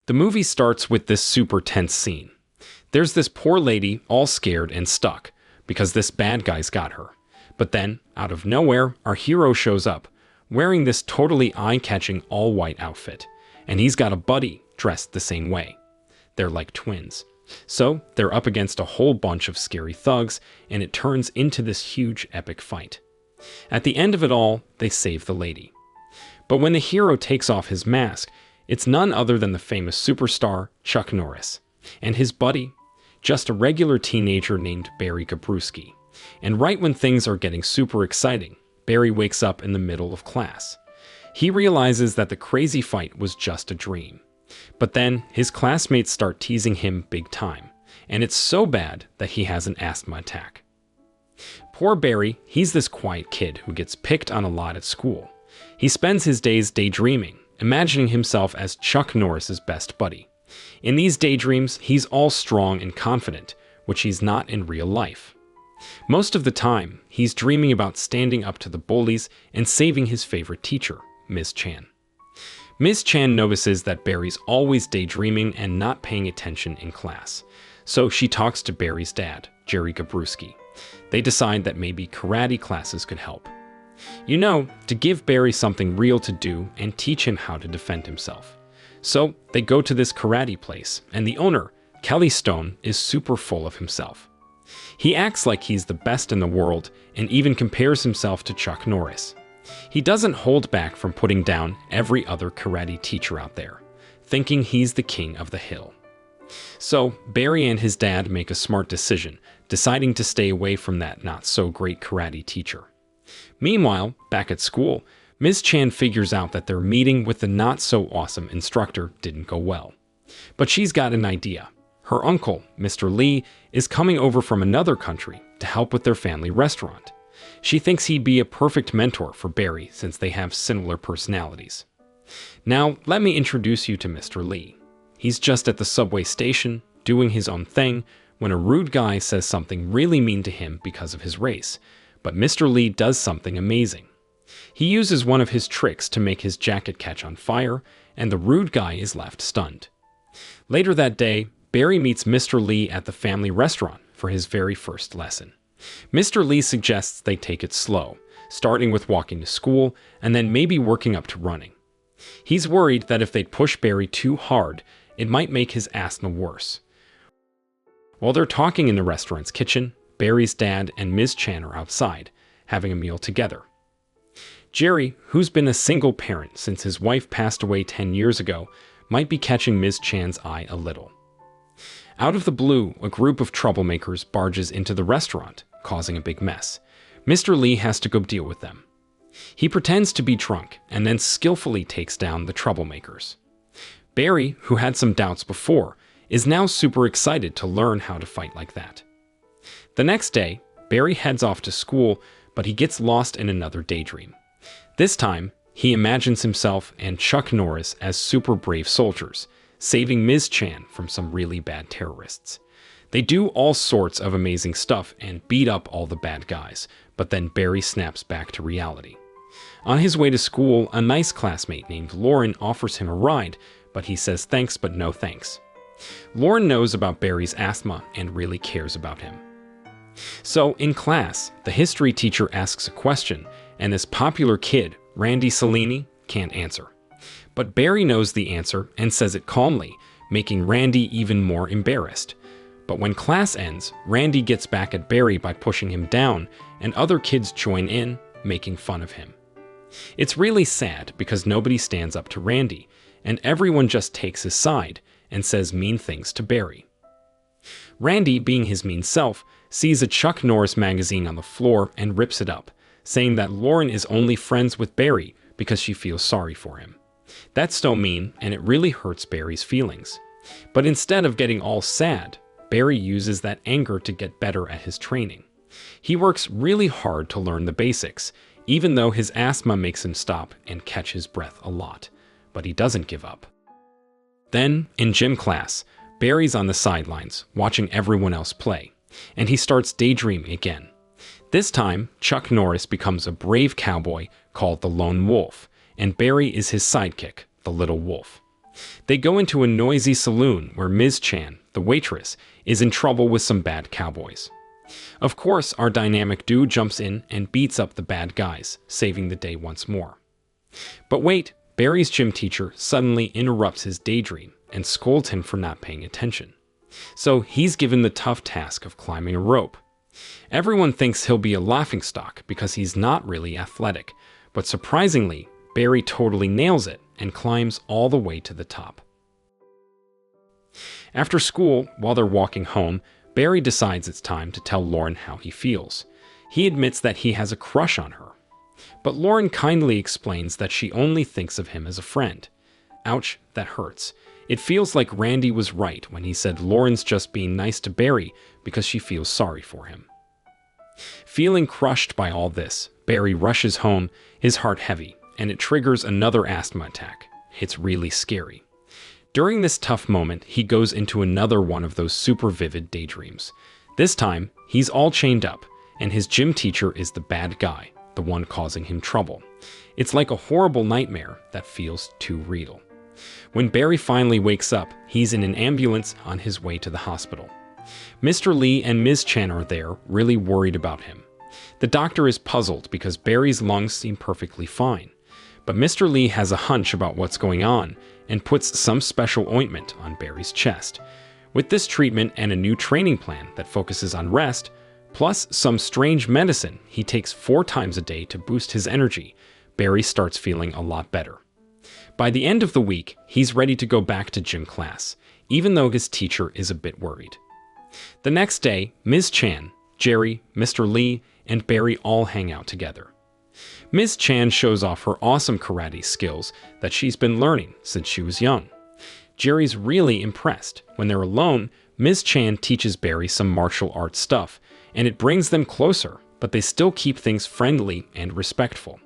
The movie starts with this super tense scene. There's this poor lady all scared and stuck because this bad guy's got her. But then, out of nowhere, our hero shows up, wearing this totally eye-catching all-white outfit. And he's got a buddy dressed the same way. They're like twins. So, they're up against a whole bunch of scary thugs, and it turns into this huge epic fight. At the end of it all, they save the lady. But when the hero takes off his mask, it's none other than the famous superstar Chuck Norris, and his buddy, just a regular teenager named Barry Gabrewski. And right when things are getting super exciting, Barry wakes up in the middle of class. He realizes that the crazy fight was just a dream. But then, his classmates start teasing him big time, and it's so bad that he has an asthma attack. Poor Barry, he's this quiet kid who gets picked on a lot at school. He spends his days daydreaming, imagining himself as Chuck Norris's best buddy. In these daydreams, he's all strong and confident, which he's not in real life. Most of the time, he's dreaming about standing up to the bullies and saving his favorite teacher, Ms. Chan. Ms. Chan notices that Barry's always daydreaming and not paying attention in class, so she talks to Barry's dad, Jerry Gabrewski. They decide that maybe karate classes could help. You know, to give Barry something real to do and teach him how to defend himself. So they go to this karate place, and the owner, Kelly Stone, is super full of himself. He acts like he's the best in the world and even compares himself to Chuck Norris. He doesn't hold back from putting down every other karate teacher out there, thinking he's the king of the hill. So Barry and his dad make a smart decision, deciding to stay away from that not-so-great karate teacher. Meanwhile, back at school, Ms. Chan figures out that their meeting with the not-so-awesome instructor didn't go well. But she's got an idea. Her uncle, Mr. Lee, is coming over from another country to help with their family restaurant. She thinks he'd be a perfect mentor for Barry since they have similar personalities. Now, let me introduce you to Mr. Lee. He's just at the subway station, doing his own thing, when a rude guy says something really mean to him because of his race. But Mr. Lee does something amazing. He uses one of his tricks to make his jacket catch on fire, and the rude guy is left stunned. Later that day, Barry meets Mr. Lee at the family restaurant for his very first lesson. Mr. Lee suggests they take it slow, starting with walking to school and then maybe working up to running. He's worried that if they'd push Barry too hard, it might make his asthma worse. While they're talking in the restaurant's kitchen, Barry's dad and Ms. Chan are outside, having a meal together. Jerry, who's been a single parent since his wife passed away 10 years ago, might be catching Ms. Chan's eye a little. Out of the blue, a group of troublemakers barges into the restaurant, causing a big mess. Mr. Lee has to go deal with them. He pretends to be drunk and then skillfully takes down the troublemakers. Barry, who had some doubts before, is now super excited to learn how to fight like that. The next day, Barry heads off to school, but he gets lost in another daydream. This time, he imagines himself and Chuck Norris as super brave soldiers, saving Ms. Chan from some really bad terrorists. They do all sorts of amazing stuff and beat up all the bad guys, but then Barry snaps back to reality. On his way to school, a nice classmate named Lauren offers him a ride, but he says thanks but no thanks. Lauren knows about Barry's asthma and really cares about him. So, in class, the history teacher asks a question, and this popular kid, Randy Cellini, can't answer. But Barry knows the answer and says it calmly, making Randy even more embarrassed. But when class ends, Randy gets back at Barry by pushing him down, and other kids join in, making fun of him. It's really sad because nobody stands up to Randy, and everyone just takes his side and says mean things to Barry. Randy, being his mean self, sees a Chuck Norris magazine on the floor and rips it up, saying that Lauren is only friends with Barry because she feels sorry for him. That's so mean, and it really hurts Barry's feelings. But instead of getting all sad, Barry uses that anger to get better at his training. He works really hard to learn the basics, even though his asthma makes him stop and catch his breath a lot. But he doesn't give up. Then, in gym class, Barry's on the sidelines, watching everyone else play, and he starts daydreaming again. This time, Chuck Norris becomes a brave cowboy called the Lone Wolf, and Barry is his sidekick, the Little Wolf. They go into a noisy saloon where Ms. Chan, the waitress, is in trouble with some bad cowboys. Of course, our dynamic dude jumps in and beats up the bad guys, saving the day once more. But wait, Barry's gym teacher suddenly interrupts his daydream and scolds him for not paying attention. So he's given the tough task of climbing a rope. Everyone thinks he'll be a laughingstock because he's not really athletic, but surprisingly, Barry totally nails it and climbs all the way to the top. After school, while they're walking home, Barry decides it's time to tell Lauren how he feels. He admits that he has a crush on her. But Lauren kindly explains that she only thinks of him as a friend. Ouch, that hurts. It feels like Randy was right when he said Lauren's just being nice to Barry because she feels sorry for him. Feeling crushed by all this, Barry rushes home, his heart heavy, and it triggers another asthma attack. It's really scary. During this tough moment, he goes into another one of those super vivid daydreams. This time, he's all chained up, and his gym teacher is the bad guy, the one causing him trouble. It's like a horrible nightmare that feels too real. When Barry finally wakes up, he's in an ambulance on his way to the hospital. Mr. Lee and Ms. Chan are there, really worried about him. The doctor is puzzled because Barry's lungs seem perfectly fine. But Mr. Lee has a hunch about what's going on and puts some special ointment on Barry's chest. With this treatment and a new training plan that focuses on rest, plus some strange medicine he takes 4 times a day to boost his energy, Barry starts feeling a lot better. By the end of the week, he's ready to go back to gym class, even though his teacher is a bit worried. The next day, Ms. Chan, Jerry, Mr. Lee, and Barry all hang out together. Ms. Chan shows off her awesome karate skills that she's been learning since she was young. Jerry's really impressed. When they're alone, Ms. Chan teaches Barry some martial arts stuff, and it brings them closer, but they still keep things friendly and respectful.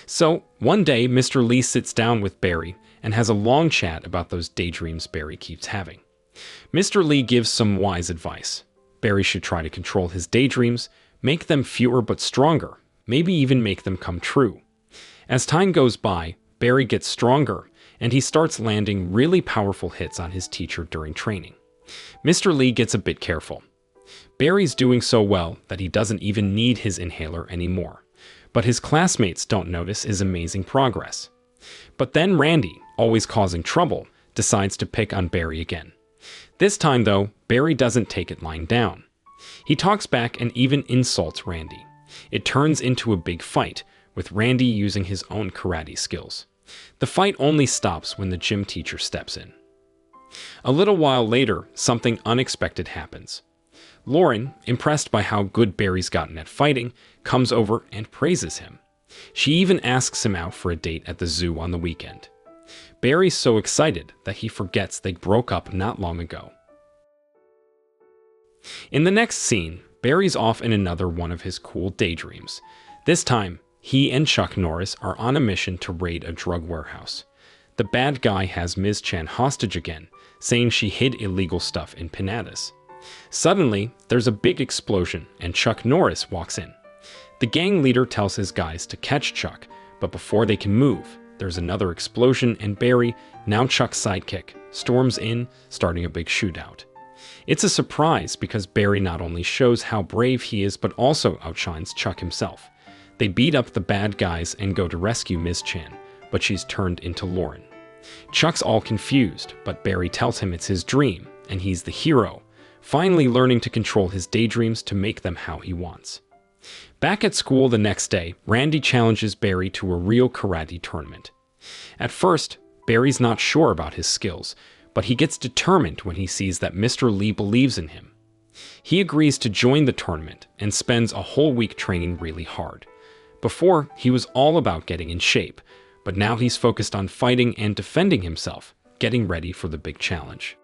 So, one day, Mr. Lee sits down with Barry and has a long chat about those daydreams Barry keeps having. Mr. Lee gives some wise advice. Barry should try to control his daydreams, make them fewer but stronger, maybe even make them come true. As time goes by, Barry gets stronger, and he starts landing really powerful hits on his teacher during training. Mr. Lee gets a bit careful. Barry's doing so well that he doesn't even need his inhaler anymore. But his classmates don't notice his amazing progress. But then Randy, always causing trouble, decides to pick on Barry again. This time, though, Barry doesn't take it lying down. He talks back and even insults Randy. It turns into a big fight, with Randy using his own karate skills. The fight only stops when the gym teacher steps in. A little while later, something unexpected happens. Lauren, impressed by how good Barry's gotten at fighting, comes over and praises him. She even asks him out for a date at the zoo on the weekend. Barry's so excited that he forgets they broke up not long ago. In the next scene, Barry's off in another one of his cool daydreams. This time, he and Chuck Norris are on a mission to raid a drug warehouse. The bad guy has Ms. Chan hostage again, saying she hid illegal stuff in Pinatas. Suddenly, there's a big explosion and Chuck Norris walks in. The gang leader tells his guys to catch Chuck, but before they can move, there's another explosion and Barry, now Chuck's sidekick, storms in, starting a big shootout. It's a surprise because Barry not only shows how brave he is but also outshines Chuck himself. They beat up the bad guys and go to rescue Ms. Chan, but she's turned into Lauren. Chuck's all confused, but Barry tells him it's his dream, and he's the hero, finally learning to control his daydreams to make them how he wants. Back at school the next day, Randy challenges Barry to a real karate tournament. At first, Barry's not sure about his skills, but he gets determined when he sees that Mr. Lee believes in him. He agrees to join the tournament and spends a whole week training really hard. Before, he was all about getting in shape, but now he's focused on fighting and defending himself, getting ready for the big challenge.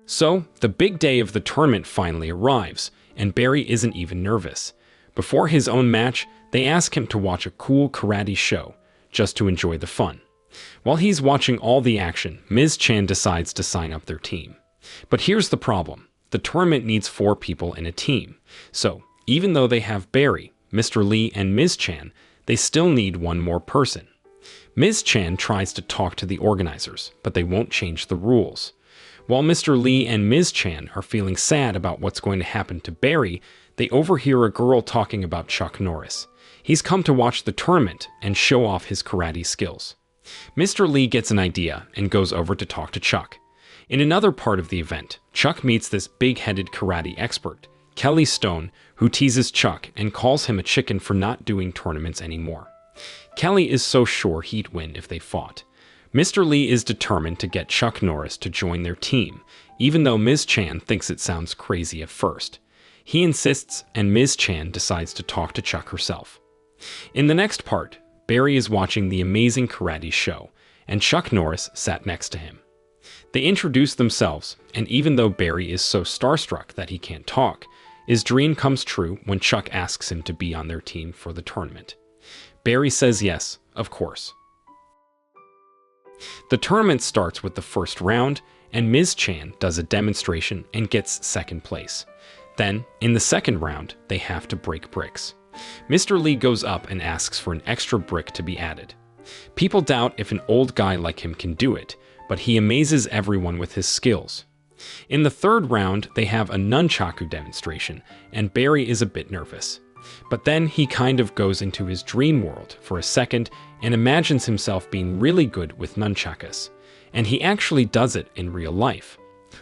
So, the big day of the tournament finally arrives, and Barry isn't even nervous. Before his own match, they ask him to watch a cool karate show, just to enjoy the fun. While he's watching all the action, Ms. Chan decides to sign up their team. But here's the problem. The tournament needs 4 people in a team. So, even though they have Barry, Mr. Lee, and Ms. Chan, they still need one more person. Ms. Chan tries to talk to the organizers, but they won't change the rules. While Mr. Lee and Ms. Chan are feeling sad about what's going to happen to Barry, they overhear a girl talking about Chuck Norris. He's come to watch the tournament and show off his karate skills. Mr. Lee gets an idea and goes over to talk to Chuck. In another part of the event, Chuck meets this big-headed karate expert, Kelly Stone, who teases Chuck and calls him a chicken for not doing tournaments anymore. Kelly is so sure he'd win if they fought. Mr. Lee is determined to get Chuck Norris to join their team, even though Ms. Chan thinks it sounds crazy at first. He insists, and Ms. Chan decides to talk to Chuck herself. In the next part, Barry is watching the amazing karate show, and Chuck Norris sat next to him. They introduce themselves, and even though Barry is so starstruck that he can't talk, his dream comes true when Chuck asks him to be on their team for the tournament. Barry says yes, of course. The tournament starts with the first round, and Ms. Chan does a demonstration and gets second place. Then, in the second round, they have to break bricks. Mr. Lee goes up and asks for an extra brick to be added. People doubt if an old guy like him can do it, but he amazes everyone with his skills. In the third round, they have a nunchaku demonstration, and Barry is a bit nervous. But then he kind of goes into his dream world for a second and imagines himself being really good with nunchakus. And he actually does it in real life.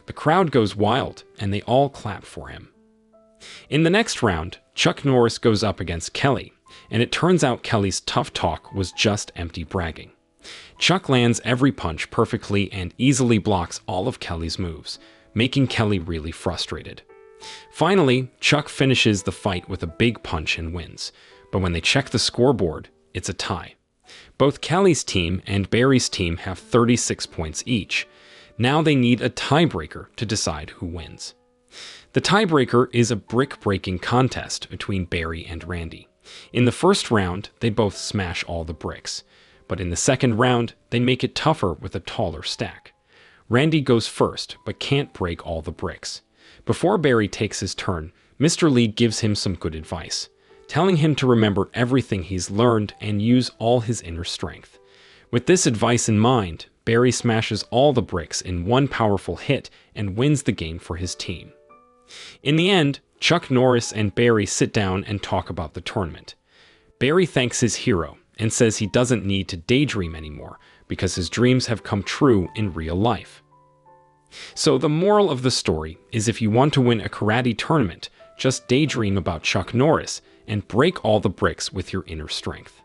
The crowd goes wild, and they all clap for him. In the next round, Chuck Norris goes up against Kelly, and it turns out Kelly's tough talk was just empty bragging. Chuck lands every punch perfectly and easily blocks all of Kelly's moves, making Kelly really frustrated. Finally, Chuck finishes the fight with a big punch and wins, but when they check the scoreboard, it's a tie. Both Kelly's team and Barry's team have 36 points each. Now they need a tiebreaker to decide who wins. The tiebreaker is a brick-breaking contest between Barry and Randy. In the first round, they both smash all the bricks, but in the second round, they make it tougher with a taller stack. Randy goes first, but can't break all the bricks. Before Barry takes his turn, Mr. Lee gives him some good advice, telling him to remember everything he's learned and use all his inner strength. With this advice in mind, Barry smashes all the bricks in one powerful hit and wins the game for his team. In the end, Chuck Norris and Barry sit down and talk about the tournament. Barry thanks his hero and says he doesn't need to daydream anymore because his dreams have come true in real life. So the moral of the story is if you want to win a karate tournament, just daydream about Chuck Norris and break all the bricks with your inner strength.